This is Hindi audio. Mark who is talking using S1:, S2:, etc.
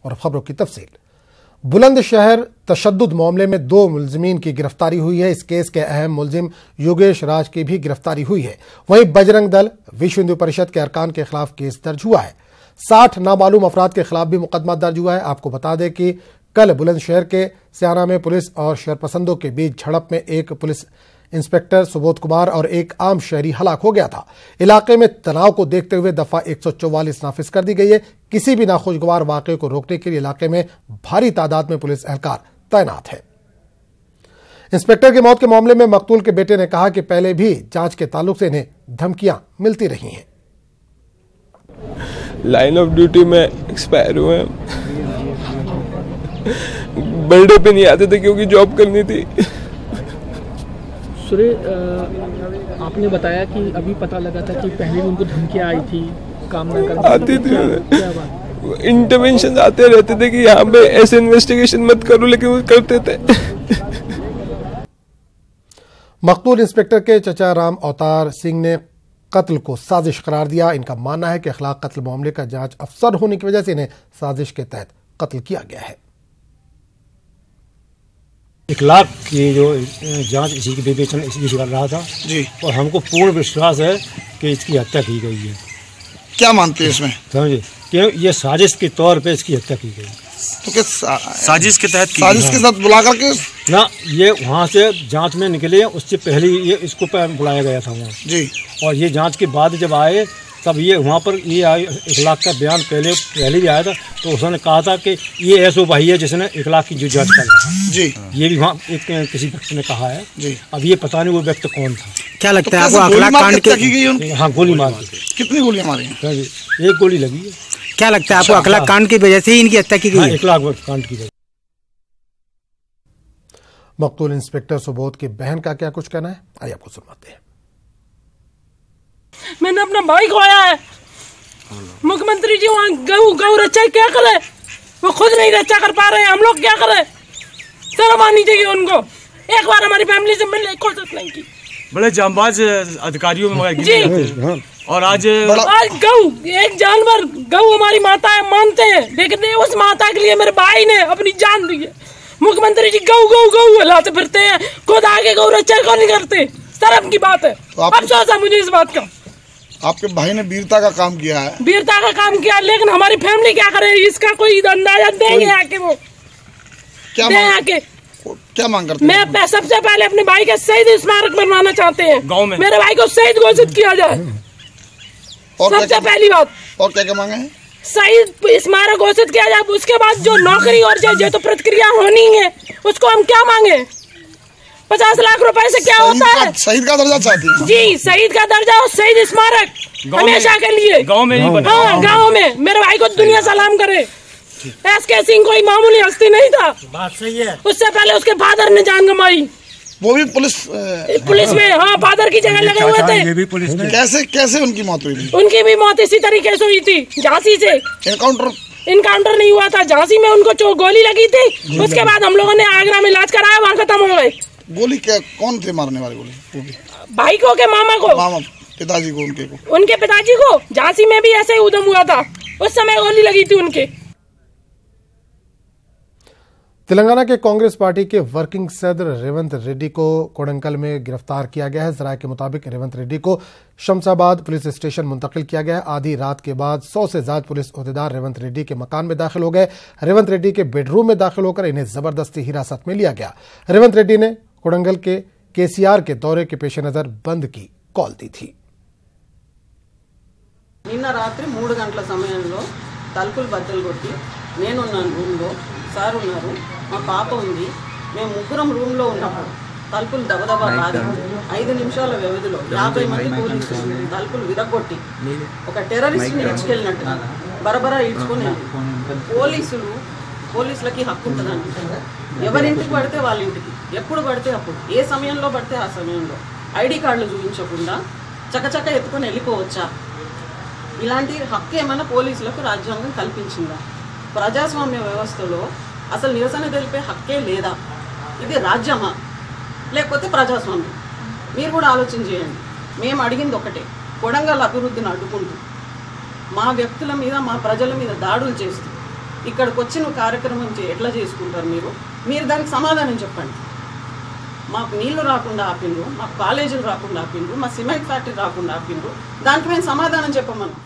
S1: और खबरों की तफसील। बुलंदशहर तशद्दुद मामले में 2 मुलजिमीन की गिरफ्तारी हुई है। इस केस के अहम मुलजिम योगेश राज की भी गिरफ्तारी हुई है। वहीं बजरंग दल, विश्व हिंदू परिषद के अरकान के खिलाफ केस दर्ज हुआ है। 60 नामालूम अफराद के खिलाफ भी मुकदमा दर्ज हुआ है। आपको बता दें कि कल बुलंदशहर के सियाना में पुलिस और शरपसंदों के बीच झड़प में एक पुलिस इंस्पेक्टर सुबोध कुमार और एक आम शहरी हलाक हो गया था। इलाके में तनाव को देखते हुए दफा 144 नाफिज कर दी गई है। किसी भी नाखुशगवार वाकये को रोकने के लिए इलाके में भारी तादाद में पुलिस एहलकार तैनात है। इंस्पेक्टर की मौत के मामले में मकतूल के बेटे ने कहा कि पहले भी जांच के ताल्लुक से इन्हें धमकियां मिलती रही हैं।
S2: लाइन ऑफ ड्यूटी में एक्सपायर हुए, बर्थडे पे नहीं आते थे क्योंकि जॉब करनी थी।
S3: आपने बताया कि अभी पता लगा था कि पहले भी उनको धमकियां आई थी, काम न करने
S2: आती थी, इंटरवेंशन आते रहते थे कि यहाँ पे ऐसे इन्वेस्टिगेशन मत करो, लेकिन वो करते थे।
S1: मकतूल इंस्पेक्टर के चचा राम अवतार सिंह ने कत्ल को साजिश करार दिया। इनका मानना है कि अखलाक कत्ल मामले का जांच अफसर होने की वजह से इन्हें साजिश के तहत कत्ल किया गया है।
S4: इखलाक की जो जांच इसी की विवेचना इसी कर रहा था जी, और हमको पूर्ण विश्वास है कि इसकी हत्या की गई है।
S5: क्या मानते हैं इसमें?
S4: समझे कि ये साजिश के तौर पे इसकी हत्या की गई।
S5: तो क्या
S6: साजिश के तहत
S5: साजिश के साथ बुला करके
S4: ना, ये वहाँ से जांच में निकले, उससे पहले ये इसको बुलाया गया था वहाँ
S5: जी, और
S4: ये जांच के बाद जब आए तब ये वहाँ पर ये इखलाक का बयान पहले भी आया था, तो उसने कहा था कि ये ऐसो भाई है जिसने इखलाक की जो जांच कर रहा है
S5: जी।
S4: ये भी वहाँ एक किसी व्यक्ति ने कहा है जी। अब ये पता नहीं वो व्यक्ति कौन था।
S5: क्या लगता है आपको? अखलाक कांड की
S4: हाँ, गोली मार दी।
S5: कितनी गोलियां मारी हैं?
S4: एक गोली लगी है।
S5: क्या लगता है आपको? अखलाक कांड की वजह से ही इनकी हत्या की गई?
S4: इखलाक कांड की वजह।
S1: मकतूल इंस्पेक्टर सुबोध की बहन का क्या कुछ कहना है, आइए आपको सुनाते हैं।
S7: मैंने अपना भाई खोया है। मुख्यमंत्री जी वहाँ गौ रक्षा क्या करे, वो खुद नहीं रक्षा कर पा रहे हैं, हम लोग क्या करें? शर्म आनी चाहिए उनको। एक बार हमारी फैमिली से मिलने की कोशिश नहीं की।
S6: बड़े जांबाज अधिकारियों में
S7: जी।
S6: और आज
S7: गौ एक जानवर, गौ हमारी माता है, मानते हैं, लेकिन उस माता के लिए मेरे भाई ने अपनी जान दी है। मुख्यमंत्री जी गौ गौ गौ हिलाते फिरते हैं, खुद आगे गौ रक्षा क्यों नहीं करते? शर्म की बात है। अफसोस है मुझे इस बात का।
S5: आपके भाई ने वीरता का काम किया है,
S7: वीरता का काम किया, लेकिन हमारी फैमिली क्या करे इसका कोई अंदाजा देंगे आके? वो क्या
S5: मांग करते हैं?
S7: मैं सबसे पहले अपने भाई का शहीद स्मारक बनवाना चाहते हैं गाँव में। मेरे भाई को शहीद घोषित किया जाए, और सबसे पहली बात।
S5: और क्या क्या मांगे हैं?
S7: शहीद स्मारक घोषित किया जाए। उसके बाद जो नौकरी और जो तो प्रतिक्रिया होनी है उसको हम क्या मांगे? 50 लाख रुपए से क्या होता है?
S5: शहीद का दर्जा चाहती हैं
S7: जी, शहीद का दर्जा और शहीद स्मारक हमेशा के लिए
S6: गांव में नहीं बना।
S7: हाँ, गांव में। मेरे भाई को दुनिया सलाम करे। एसके सिंह कोई मामूली हस्ती नहीं था।
S4: बात सही है।
S7: उससे पहले उसके फादर ने जान गंवाई,
S5: वो भी पुलिस
S7: में। हाँ, फादर की जगह लगे हुए थे।
S4: ये भी पुलिस में।
S5: कैसे उनकी मौत हुई थी?
S7: उनकी भी मौत इसी तरीके से हुई थी, झांसी से। इनकाउंटर नहीं हुआ था, झांसी में उनको गोली लगी थी। उसके बाद हम लोगों ने आगरा में इलाज कराया, वहाँ खत्म हो गए।
S5: गोली क्या, कौन थे मारने वाले? गोली
S7: भाई को के मामा को,
S5: पिताजी को,
S7: उनके पिताजी को। झांसी में भी ऐसे ही उधम हुआ था, उस समय गोली लगी थी उनके।
S1: तेलंगाना के कांग्रेस पार्टी के वर्किंग सदर रेवंत रेड्डी को कोडंकल में गिरफ्तार किया गया है। जराये के मुताबिक रेवंत रेड्डी को शमशाबाद पुलिस स्टेशन मुंतकिल किया गया है। आधी रात के बाद 100 से ज्यादा पुलिस ओहदेदार रेवंत रेड्डी के मकान में दाखिल हो गए। रेवंत रेड्डी के बेडरूम में दाखिल होकर इन्हें जबरदस्ती हिरासत में लिया गया। रेवंत रेड्डी ने कोडंगल के केसीआर के दौरे के पेश नजर बंद की कॉल दी थी।
S8: నిన్న రాత్రి 3 గంటల సమయంలో తలుపులు బద్దలు కొట్టి నేనున్నాను రూమ్లో, సార్ ఉన్నారు, మా పాప ఉంది, మేము ముగ్గురం రూమ్లో ఉన్నప్పుడు తలుపులు దబదబా బాది 5 నిమిషాల వ్యవధిలో 50 మంది పోలీసులు తలుపులు విరగొట్టి ఒక టెర్రరిస్ట్ని ఇచ్చుకెళ్ళినట్టు బరబరా ఇడ్చుకొని పోలీసులకి హక్కు ఉంటుందండి. ఎవరింటికి పడితే వాళ్ళ ఇంటికి, ఎప్పుడు పడితే అప్పుడు, ఏ సమయంలో పడితే ఆ సమయంలో ఐడి కార్డులు చూపించకుండా చకచక ఎత్తుకొని వెళ్ళిపోవచ్చా? ఇలాంటి హక్కు ఏమైనా పోలీసులకు రాజ్యాంగం కల్పించిందా? ప్రజాస్వామ్య వ్యవస్థలో అసలు నిరసన తెలిపే హక్కే లేదా? ఇది రాజ్యమా లేకపోతే ప్రజాస్వామ్యం? మీరు కూడా ఆలోచన చేయండి. మేము అడిగింది ఒకటే, కొడంగల్ అభివృద్ధిని అడ్డుకుంటూ మా వ్యక్తుల మీద, మా ప్రజల మీద దాడులు చేస్తూ ఇక్కడికి వచ్చి నువ్వు కార్యక్రమం ఎట్లా చేసుకుంటారు మీరు దానికి సమాధానం చెప్పండి. మాకు నీళ్లు రాకుండా ఆపిండ్రు, మాకు కాలేజీలు రాకుండా ఆపిండ్రు, మా సిమెంట్ ఫ్యాక్టరీ రాకుండా ఆపిండ్రు, దానికి మేము సమాధానం చెప్పమన్నాం.